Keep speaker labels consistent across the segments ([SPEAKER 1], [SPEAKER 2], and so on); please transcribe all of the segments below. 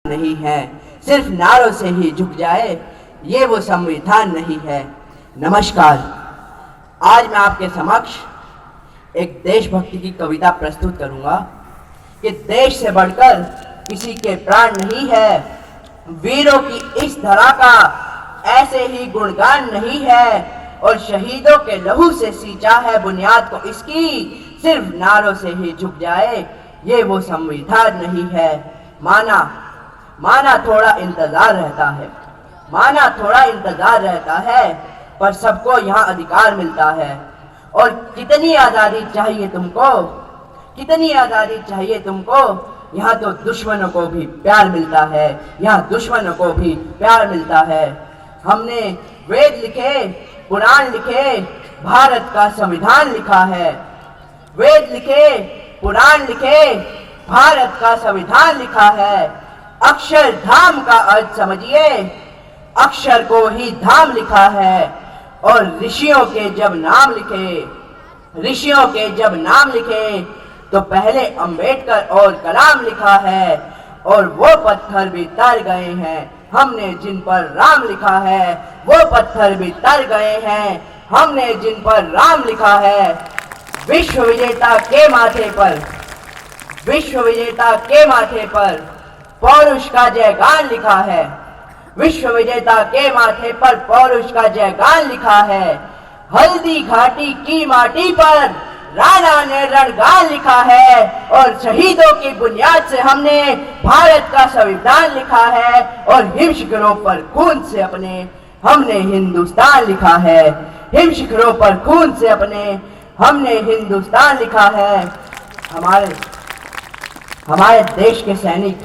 [SPEAKER 1] नहीं है, सिर्फ नारों से ही झुक जाए ये वो संविधान नहीं है। नमस्कार, आज मैं आपके समक्ष एक देशभक्ति की कविता प्रस्तुत करूंगा कि देश से बढ़कर किसी के प्राण नहीं है, वीरों की इस धरा का ऐसे ही गुणगान नहीं है, और शहीदों के लहू से सींचा है बुनियाद को इसकी, सिर्फ नारों से ही झुक जाए ये वो संविधान नहीं है। माना थोड़ा इंतजार रहता है, माना थोड़ा इंतजार रहता है, पर सबको यहाँ अधिकार मिलता है। और कितनी आज़ादी चाहिए तुमको, कितनी आज़ादी चाहिए तुमको, यहाँ तो दुश्मनों को भी प्यार मिलता है, यहाँ दुश्मनों को भी प्यार मिलता है। हमने वेद लिखे, पुराण लिखे, भारत का संविधान लिखा है। वेद लिखे, पुराण लिखे, भारत का संविधान लिखा है। अक्षरधाम का अर्थ समझिए, अक्षर को ही धाम लिखा है। और ऋषियों के जब नाम लिखे, ऋषियों के जब नाम लिखे, तो पहले अंबेडकर और कलाम लिखा है। और वो पत्थर भी तर गए हैं, हमने जिन पर राम लिखा है। वो पत्थर भी तर गए हैं, हमने जिन पर राम लिखा है। विश्व विजेता के माथे पर, विश्व विजेता के माथे पर पौरुष का जयगान लिखा है। विश्व विजेता के माथे पर पौरुष का जयगान लिखा है। हल्दी घाटी की माटी पर राणा ने रणगान लिखा है। और शहीदों की बुनियाद से हमने भारत का संविधान लिखा है। और हिमशिखरों पर खून से अपने हमने हिंदुस्तान लिखा है। हिमशिखरों पर खून से अपने हमने हिंदुस्तान लिखा है। हमारे देश के सैनिक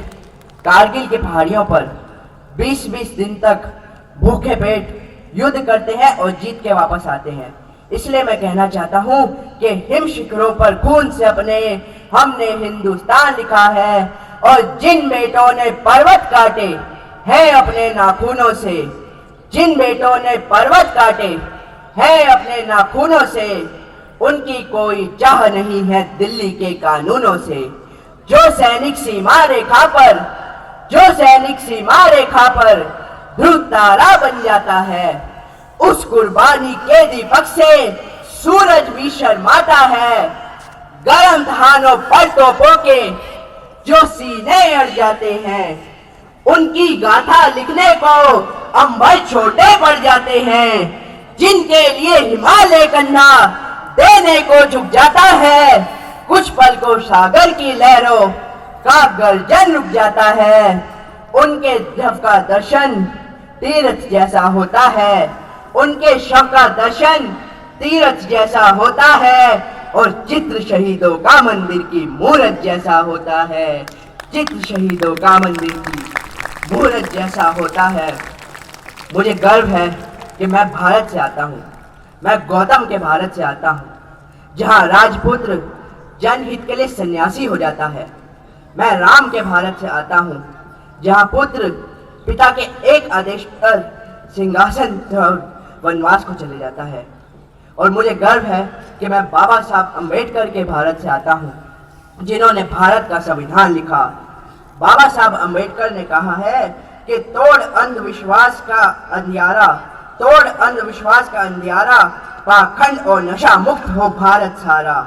[SPEAKER 1] कारगिल की पहाड़ियों पर 20-20 दिन तक भूखे पेट युद्ध करते हैं और जीत के वापस आते हैं। इसलिए मैं कहना चाहता हूं कि हिम शिखरों पर खून से अपने हमने हिंदुस्तान लिखा है। और जिन बेटों ने पर्वत काटे हैं अपने नाखूनों से, जिन बेटों ने पर्वत काटे हैं अपने नाखूनों से, उनकी कोई चाह नहीं है दिल्ली के कानूनों से। जो सैनिक सीमा रेखा पर, जो सैनिक सीमा रेखा पर ध्रुव तारा बन जाता है, उस कुर्बानी के दीपक से सूरज भी शर्माता है। गरम धानों पर तोपों के जो सीने अड़ जाते हैं, उनकी गाथा लिखने को अंबर छोटे पड़ जाते हैं। जिनके लिए हिमालय कंधा देने को झुक जाता है, कुछ पल को सागर की लहरों का गर्जन रुक जाता है। उनके शव का दर्शन तीर्थ जैसा होता है, उनके शव का दर्शन तीर्थ जैसा होता है। और चित्र शहीदों का मंदिर की मूरत जैसा होता है, चित्र शहीदों का मंदिर की मूरत जैसा होता है। मुझे गर्व है कि मैं भारत से आता हूँ, मैं गौतम के भारत से आता हूँ, जहाँ राजपुत्र जनहित के लिए सन्यासी हो जाता है। मैं राम के भारत से आता हूँ, जहाँ पुत्र पिता के एक आदेश पर सिंहासन वनवास को चले जाता है। और मुझे गर्व है कि मैं बाबा साहब अंबेडकर के भारत से आता हूँ, जिन्होंने भारत का संविधान लिखा। बाबा साहब अंबेडकर ने कहा है कि तोड़ अंधविश्वास का अंधियारा, तोड़ अंधविश्वास का अंधियारा, पाखंड और नशा मुक्त हो भारत सारा।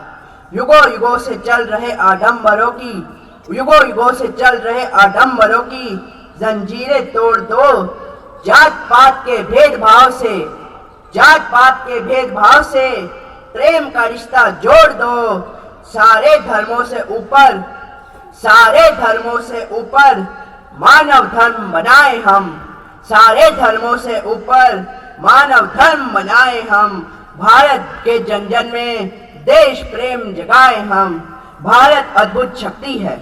[SPEAKER 1] युगों युगों से चल रहे आडंबरों की, युगों युगों से चल रहे आडंबरों की जंजीरें तोड़ दो। जात पात के भेदभाव से, जात पात के भेदभाव से प्रेम का रिश्ता जोड़ दो। सारे धर्मों से ऊपर, सारे धर्मों से ऊपर मानव धर्म बनाए हम। सारे धर्मों से ऊपर मानव धर्म बनाए हम। भारत के जन जन में देश प्रेम जगाए हम। भारत अद्भुत शक्ति है,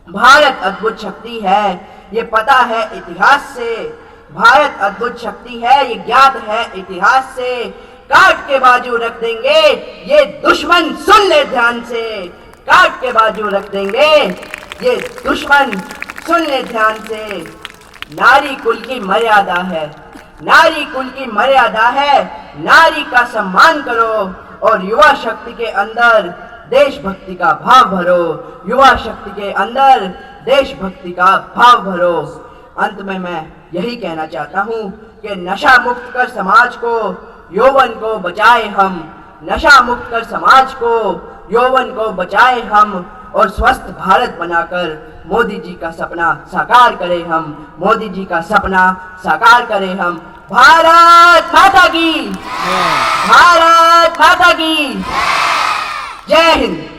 [SPEAKER 1] भारत अद्भुत शक्ति है, ये पता है इतिहास से। भारत अद्भुत शक्ति है, ये ज्ञात है इतिहास से। काट के बाजू रख देंगे ये दुश्मन, सुन ले ध्यान से। काट के बाजू रख देंगे ये दुश्मन, सुन ले ध्यान से। नारी कुल की मर्यादा है, नारी कुल की मर्यादा है, नारी का सम्मान करो। और युवा शक्ति के अंदर देशभक्ति का भाव भरो, युवा शक्ति के अंदर देशभक्ति का भाव भरो। अंत में मैं यही कहना चाहता हूँ कि नशा मुक्त कर समाज को, यौवन को बचाए हम। नशा मुक्त कर समाज को, यौवन को बचाए हम और स्वस्थ भारत बनाकर मोदी जी का सपना साकार करें हम। मोदी जी का सपना साकार करें हम। भारत माता की, भारत माता की जय हिंद।